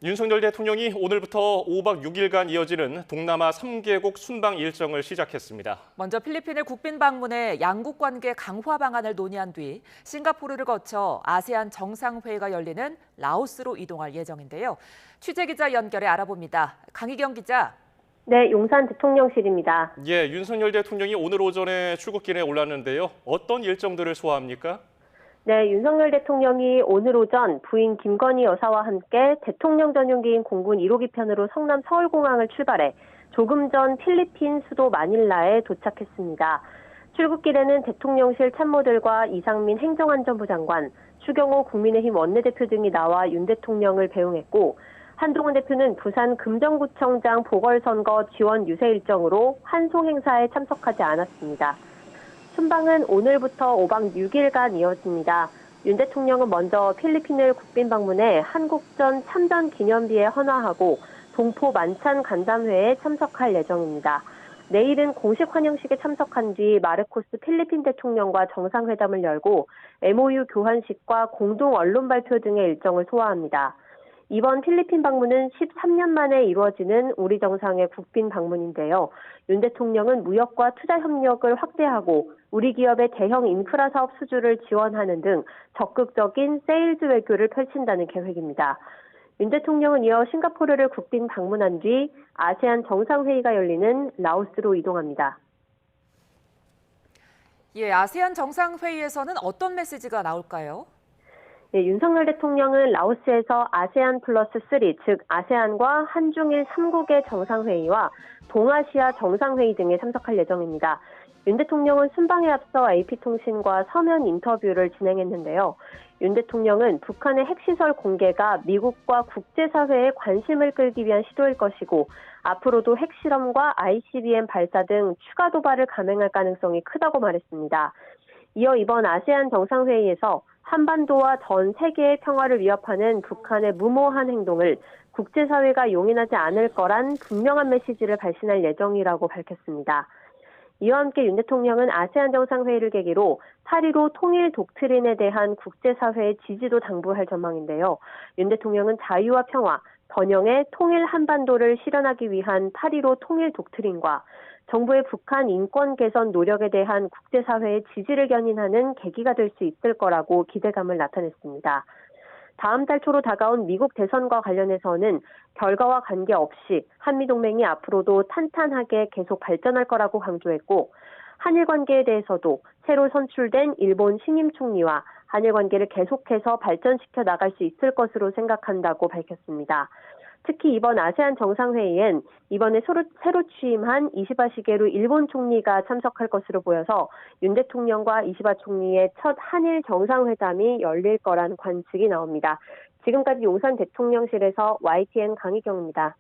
윤석열 대통령이 오늘부터 5박 6일간 이어지는 동남아 3개국 순방 일정을 시작했습니다. 먼저 필리핀을 국빈 방문해 양국 관계 강화 방안을 논의한 뒤 싱가포르를 거쳐 아세안 정상회의가 열리는 라오스로 이동할 예정인데요. 취재기자 연결해 알아봅니다. 강희경 기자. 네, 용산 대통령실입니다. 예, 윤석열 대통령이 오늘 오전에 출국길에 올랐는데요. 어떤 일정들을 소화합니까? 네, 윤석열 대통령이 오늘 오전 부인 김건희 여사와 함께 대통령 전용기인 공군 1호기 편으로 성남 서울공항을 출발해 조금 전 필리핀 수도 마닐라에 도착했습니다. 출국길에는 대통령실 참모들과 이상민 행정안전부 장관, 추경호 국민의힘 원내대표 등이 나와 윤 대통령을 배웅했고, 한동훈 대표는 부산 금정구청장 보궐선거 지원 유세 일정으로 한송 행사에 참석하지 않았습니다. 순방은 오늘부터 5박 6일간 이어집니다. 윤 대통령은 먼저 필리핀을 국빈 방문해 한국전 참전 기념비에 헌화하고 동포 만찬 간담회에 참석할 예정입니다. 내일은 공식 환영식에 참석한 뒤 마르코스 필리핀 대통령과 정상회담을 열고 MOU 교환식과 공동 언론 발표 등의 일정을 소화합니다. 이번 필리핀 방문은 13년 만에 이루어지는 우리 정상의 국빈 방문인데요. 윤 대통령은 무역과 투자 협력을 확대하고 우리 기업의 대형 인프라 사업 수주를 지원하는 등 적극적인 세일즈 외교를 펼친다는 계획입니다. 윤 대통령은 이어 싱가포르를 국빈 방문한 뒤 아세안 정상회의가 열리는 라오스로 이동합니다. 예, 아세안 정상회의에서는 어떤 메시지가 나올까요? 네, 윤석열 대통령은 라오스에서 아세안 플러스 3, 즉 아세안과 한중일 3국의 정상회의와 동아시아 정상회의 등에 참석할 예정입니다. 윤 대통령은 순방에 앞서 AP통신과 서면 인터뷰를 진행했는데요. 윤 대통령은 북한의 핵시설 공개가 미국과 국제사회의 관심을 끌기 위한 시도일 것이고 앞으로도 핵실험과 ICBM 발사 등 추가 도발을 감행할 가능성이 크다고 말했습니다. 이어 이번 아세안 정상회의에서 한반도와 전 세계의 평화를 위협하는 북한의 무모한 행동을 국제사회가 용인하지 않을 거란 분명한 메시지를 발신할 예정이라고 밝혔습니다. 이와 함께 윤 대통령은 아세안 정상회의를 계기로 8.15 통일 독트린에 대한 국제사회의 지지도 당부할 전망인데요. 윤 대통령은 자유와 평화, 번영의 통일 한반도를 실현하기 위한 8.15 통일 독트린과 정부의 북한 인권 개선 노력에 대한 국제사회의 지지를 견인하는 계기가 될 수 있을 거라고 기대감을 나타냈습니다. 다음 달 초로 다가온 미국 대선과 관련해서는 결과와 관계없이 한미동맹이 앞으로도 탄탄하게 계속 발전할 거라고 강조했고 한일 관계에 대해서도 새로 선출된 일본 신임 총리와 한일 관계를 계속해서 발전시켜 나갈 수 있을 것으로 생각한다고 밝혔습니다. 특히 이번 아세안 정상회의엔 이번에 새로 취임한 이시바 시게루 일본 총리가 참석할 것으로 보여서 윤 대통령과 이시바 총리의 첫 한일 정상회담이 열릴 거라는 관측이 나옵니다. 지금까지 용산 대통령실에서 YTN 강희경입니다.